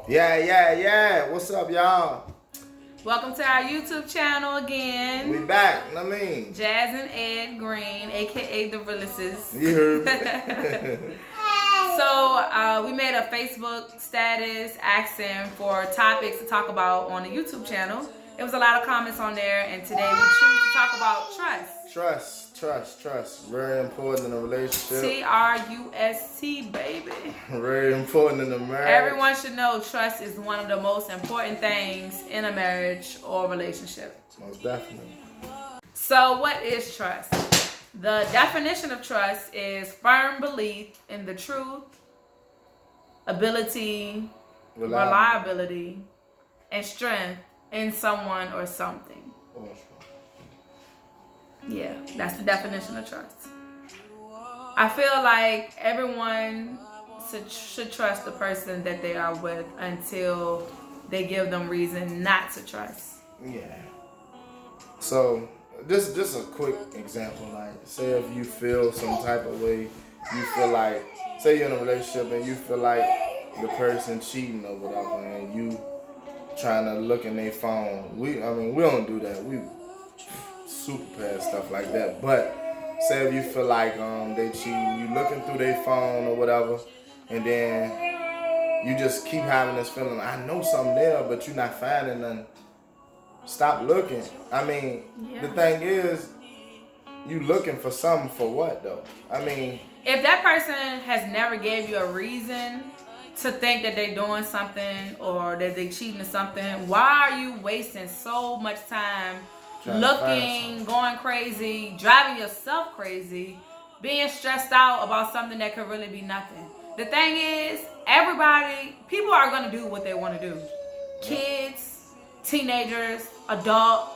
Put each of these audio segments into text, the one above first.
Yeah. What's up, y'all? Welcome to our YouTube channel again. We back, Jazz and Ed Green, aka the Realists. You heard me. So we made a Facebook status asking for topics to talk about on the YouTube channel. There was a lot of comments on there, and today we choose to talk about trust. Trust. Very important in a relationship. TRUST, baby. Very important in a marriage. Everyone should know trust is one of the most important things in a marriage or relationship. Most definitely. So what is trust? The definition of trust is firm belief in the truth, ability, reliability, and strength in someone or something. Yeah, that's the definition of trust. I feel like everyone should trust the person that they are with until they give them reason not to trust. Yeah. So, just a quick example. Like, say if you feel some type of way, you feel like, say you're in a relationship and you feel like the person cheating or whatever, and you trying to look in their phone. We don't do that. We super past stuff like that. But say if you feel like they cheating, you looking through their phone or whatever, and then you just keep having this feeling, I know something there, but you're not finding nothing. Stop looking. The thing is, you looking for something for what though? If that person has never gave you a reason to think that they're doing something or that they're cheating or something, why are you wasting so much time looking, going crazy, driving yourself crazy, being stressed out about something that could really be nothing? The thing is, people are going to do what they want to do. Kids, teenagers, adult,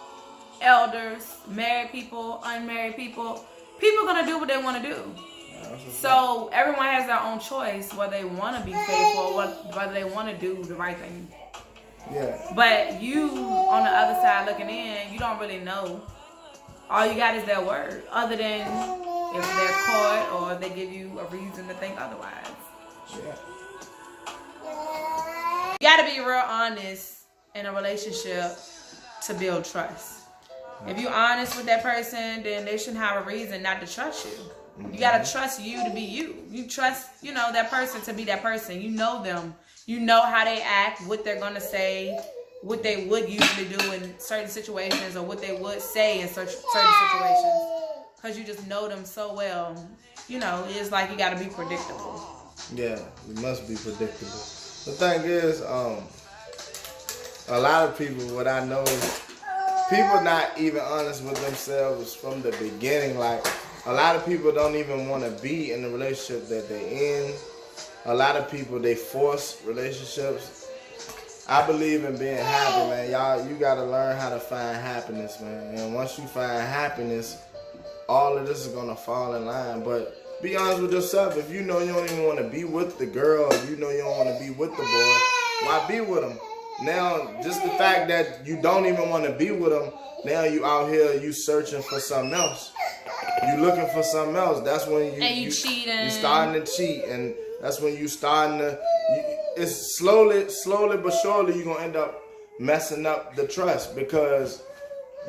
elders, married people, unmarried people. People are going to do what they want to do. So everyone has their own choice whether they want to be faithful or whether they want to do the right thing. Yeah. But you, on the other side looking in, you don't really know. All you got is their word, other than if they're caught or they give you a reason to think otherwise. Yeah. You got to be real honest in a relationship to build trust. If you're honest with that person, then they shouldn't have a reason not to trust you. You gotta trust you to be you. You trust, that person to be that person. You know them. You know how they act, what they're gonna say, what they would usually do in certain situations, or what they would say in certain situations. Because you just know them so well. It's like you gotta be predictable. Yeah, you must be predictable. The thing is, a lot of people, what I know is, people not even honest with themselves from the beginning. Like, a lot of people don't even want to be in the relationship that they're in. A lot of people, they force relationships. I believe in being happy, man. Y'all, you got to learn how to find happiness, man. And once you find happiness, all of this is going to fall in line. But be honest with yourself. If you know you don't even want to be with the girl, you know you don't want to be with the boy, why be with him? Now, just the fact that you don't even want to be with them, now you out here, you searching for something else. You looking for something else. That's when you cheating. You starting to cheat, and that's when you starting to. It's slowly but surely you're gonna end up messing up the trust because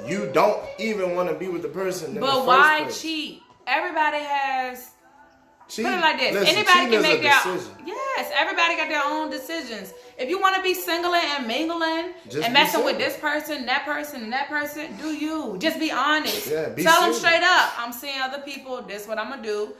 you don't even want to be with the person. But why cheat? Everybody has. Put it like this. Listen, anybody can make their decision. Yes, everybody got their own decisions. If you want to be singling and mingling just and messing with this person, that person, and that person, do you. Just be honest. Yeah, Tell them straight up. I'm seeing other people. This is what I'm going to do.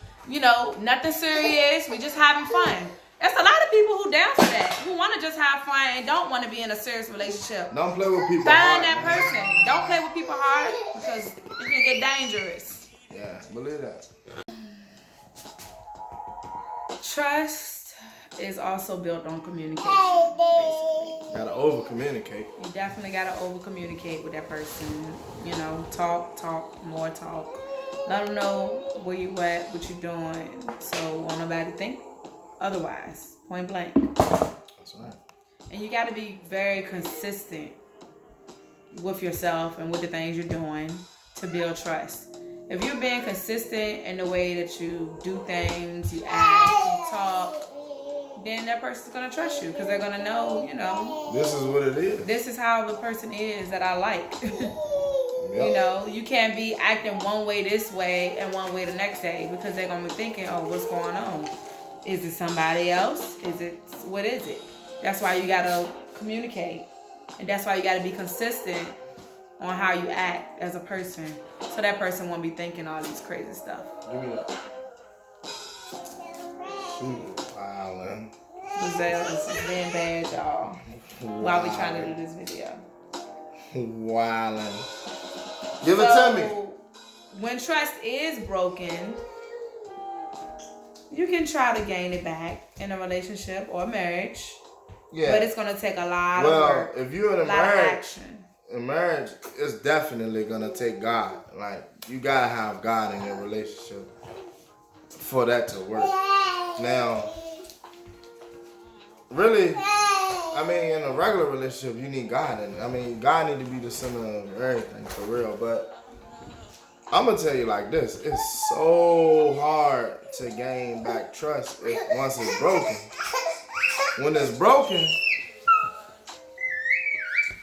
Nothing serious. We just having fun. There's a lot of people who down for that, who want to just have fun and don't want to be in a serious relationship. Don't play with people Find that person. Don't play with people hard because it can get dangerous. Yeah, believe that. Trust is also built on communication, basically. Gotta over-communicate. You definitely gotta over-communicate with that person. Talk, more talk. Let them know where you at, what you doing, so won't nobody think otherwise. Point blank. That's right. And you gotta be very consistent with yourself and with the things you're doing to build trust. If you're being consistent in the way that you do things, you act, you talk, then that person's gonna trust you because they're gonna know, you know, this is what it is. This is how the person is that I like. You know, you can't be acting one way this way and one way the next day because they're gonna be thinking, oh, what's going on? Is it somebody else? What is it? That's why you gotta communicate, and that's why you gotta be consistent on how you act as a person, so that person won't be thinking all these crazy stuff. Give me that. Wildin'. This is being bad, y'all. While we trying to do this video. Wildin'. Give it to me. When trust is broken, you can try to gain it back in a relationship or marriage. Yeah. But it's gonna take a lot of work. Well, if you're in a marriage, it's definitely gonna take God. Like, you gotta have God in your relationship for that to work. Now, really, I mean, in a regular relationship, you need God in it. I mean, God need to be the center of everything, for real. But I'm gonna tell you like this: it's so hard to gain back trust once it's broken. When it's broken,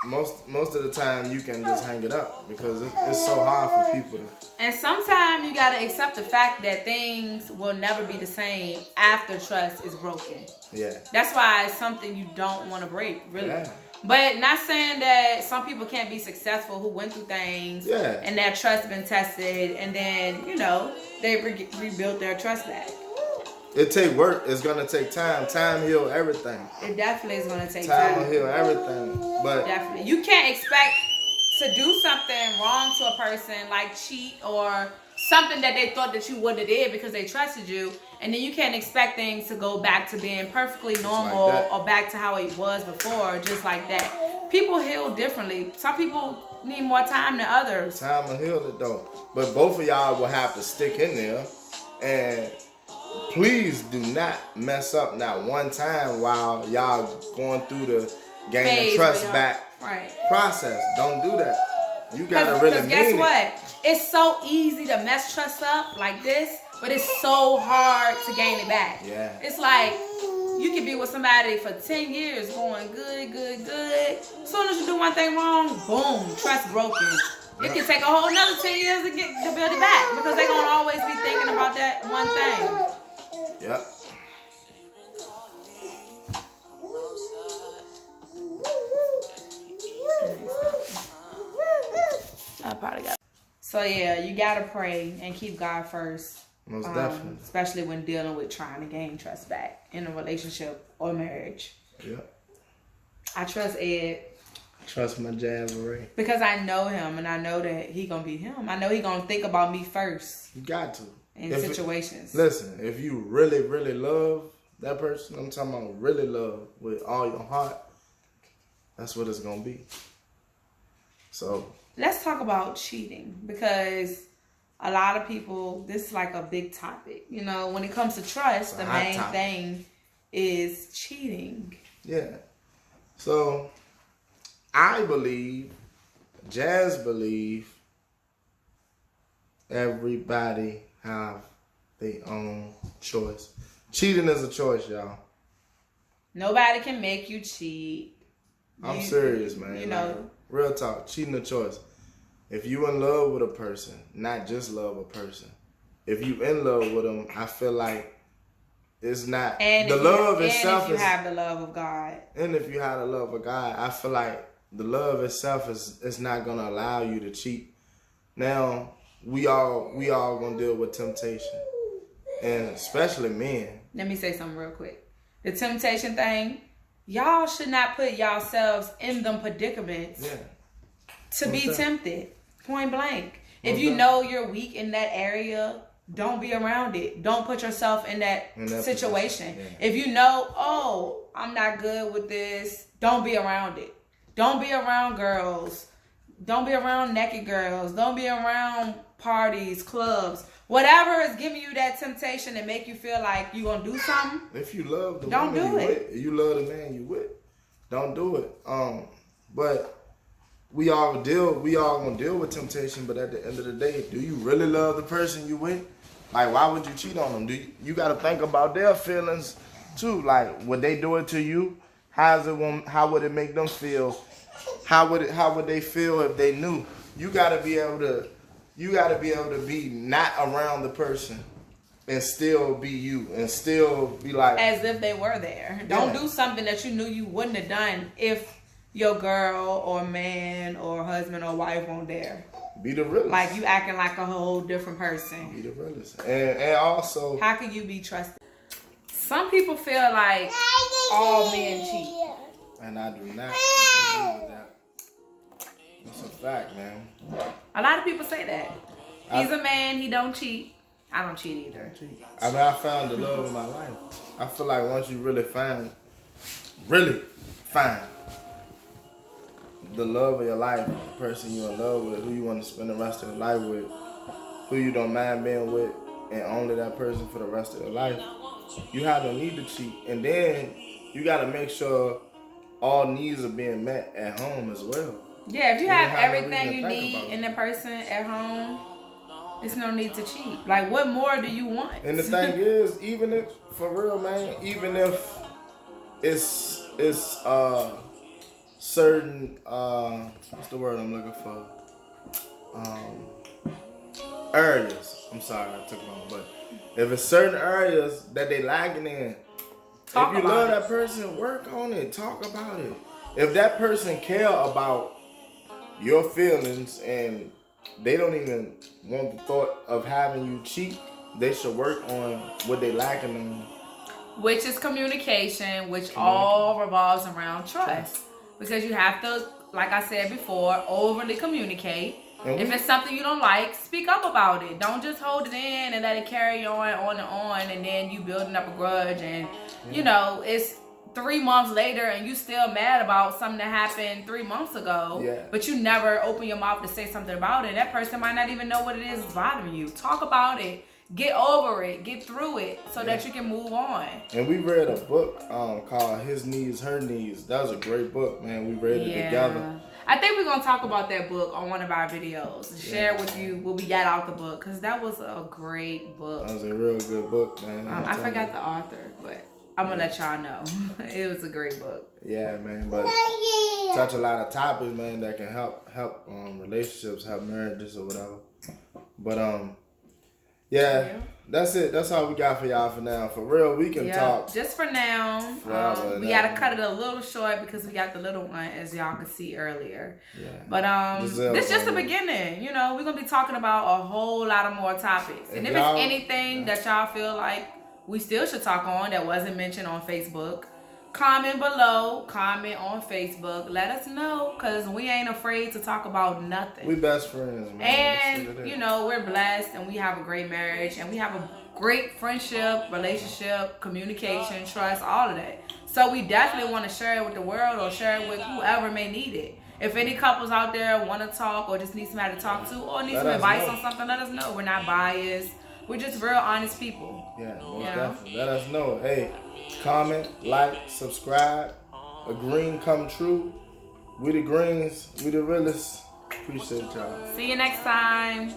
most of the time you can just hang it up because it's so hard for people to. And sometimes you gotta accept the fact that things will never be the same after trust is broken. Yeah. That's why it's something you don't want to break, really. Yeah. But not saying that some people can't be successful who went through things and their trust been tested and then, you know, they rebuilt their trust back. It take work. It's gonna take time. Time heal everything. It definitely is gonna take time. Time will heal everything. But definitely, you can't expect to do something wrong to a person, like cheat or something that they thought that you wouldn't have did because they trusted you, and then you can't expect things to go back to being perfectly normal or back to how it was before, just like that. People heal differently. Some people need more time than others. Time will heal it though. But both of y'all will have to stick in there, and please do not mess up not one time while y'all going through the gain the trust back process. Don't do that. You gotta really mean guess what? It's so easy to mess trust up like this, but it's so hard to gain it back. Yeah. It's like you can be with somebody for 10 years going good. As soon as you do one thing wrong, boom, trust broken. It can take a whole another 10 years to build it back because they're gonna always be thinking about that one thing. Yep. I probably got. So yeah, you gotta pray and keep God first. Most definitely. Especially when dealing with trying to gain trust back in a relationship or marriage. Yep. I trust Ed. Trust my Jazzaree. Because I know him and I know that he gonna be him. I know he gonna think about me first. You got to. In situations. Listen, if you really, really love that person, I'm talking about really love with all your heart, that's what it's gonna be. So let's talk about cheating, because a lot of people, this is like a big topic. You know, when it comes to trust, the main thing is cheating. Yeah. So I believe, Jazz believe, everybody have their own choice. Cheating is a choice, y'all. Nobody can make you cheat. I'm serious, man. You know, like, real talk. Cheating a choice. If you in love with a person, not just love a person. If you in love with them, I feel like it's not the love itself. And if you have the love of God. And if you have the love of God, I feel like the love itself is not gonna allow you to cheat. Now, we all gonna deal with temptation, and especially men. Let me say something real quick. The temptation thing, y'all should not put yourselves in them predicaments to be tempted. Point blank. If you know you're weak in that area, don't be around it. Don't put yourself in that situation. Yeah. If you know, oh, I'm not good with this, don't be around it. Don't be around girls. Don't be around naked girls. Don't be around parties, clubs. Whatever is giving you that temptation and make you feel like you're going to do something. If you love the woman you with, you love the man you with, don't do it. But we all gonna deal with temptation, but at the end of the day, do you really love the person you with? Like, why would you cheat on them? You got to think about their feelings too. Like, would they do it to you? How would it make them feel? How would they feel if they knew? You gotta be able to be not around the person and still be you and still be like as if they were there. Don't do something that you knew you wouldn't have done if your girl or man or husband or wife weren't there. Be the realest. Like you acting like a whole different person. Be the realest. And also, how can you be trusted? Some people feel like all men cheat. And I do not agree with that. That's a fact, man. A lot of people say that. He's a man, he don't cheat. I don't cheat either. I mean, I found the love of my life. I feel like once you really find the love of your life, the person you're in love with, who you want to spend the rest of your life with, who you don't mind being with, and only that person for the rest of your life, you have no need to cheat. And then you got to make sure all needs are being met at home as well. Yeah, if you have everything you need in the person at home, there's no need to cheat. Like, what more do you want? And the thing is, even if, for real, man, even if it's certain, what's the word I'm looking for? Areas. I'm sorry, I took long, but if it's certain areas that they lacking in, if you love that person, work on it. Talk about it. If that person care about your feelings and they don't even want the thought of having you cheat, they should work on what they lacking in. Which is communication, which all revolves around trust. Because you have to, like I said before, overly communicate. If it's something you don't like, speak up about it. Don't just hold it in and let it carry on, and then you building up a grudge and, you know, it's 3 months later and you still mad about something that happened 3 months ago, but you never open your mouth to say something about it. That person might not even know what it is that's bothering you. Talk about it. Get over it. Get through it so that you can move on. And we read a book called His Needs, Her Needs. That was a great book, man. We read it together. I think we're going to talk about that book on one of our videos and share with you what we got out the book, because that was a great book. That was a real good book, man. I forgot the author, but I'm going to let y'all know. It was a great book. Yeah, man. But touch a lot of topics, man, that can help relationships, help marriages or whatever. But, yeah, that's it. That's all we got for y'all for now. For real, we can talk. Just for now. We got to cut it a little short because we got the little one, as y'all could see earlier. Yeah. But this is just the beginning. You know, we're going to be talking about a whole lot of more topics. And if it's anything that y'all feel like we still should talk on that wasn't mentioned on Facebook, comment below, comment on Facebook. Let us know, because we ain't afraid to talk about nothing. We best friends, man. And, you know, we're blessed and we have a great marriage and we have a great friendship, relationship, communication, trust, all of that. So we definitely want to share it with the world or share it with whoever may need it. If any couples out there want to talk or just need somebody to talk to or need some advice on something, let us know. We're not biased. We're just real honest people. Yeah, most definitely. Let us know. Hey, comment, like, subscribe. A green come true. We the greens. We the realest. Appreciate y'all. See you next time.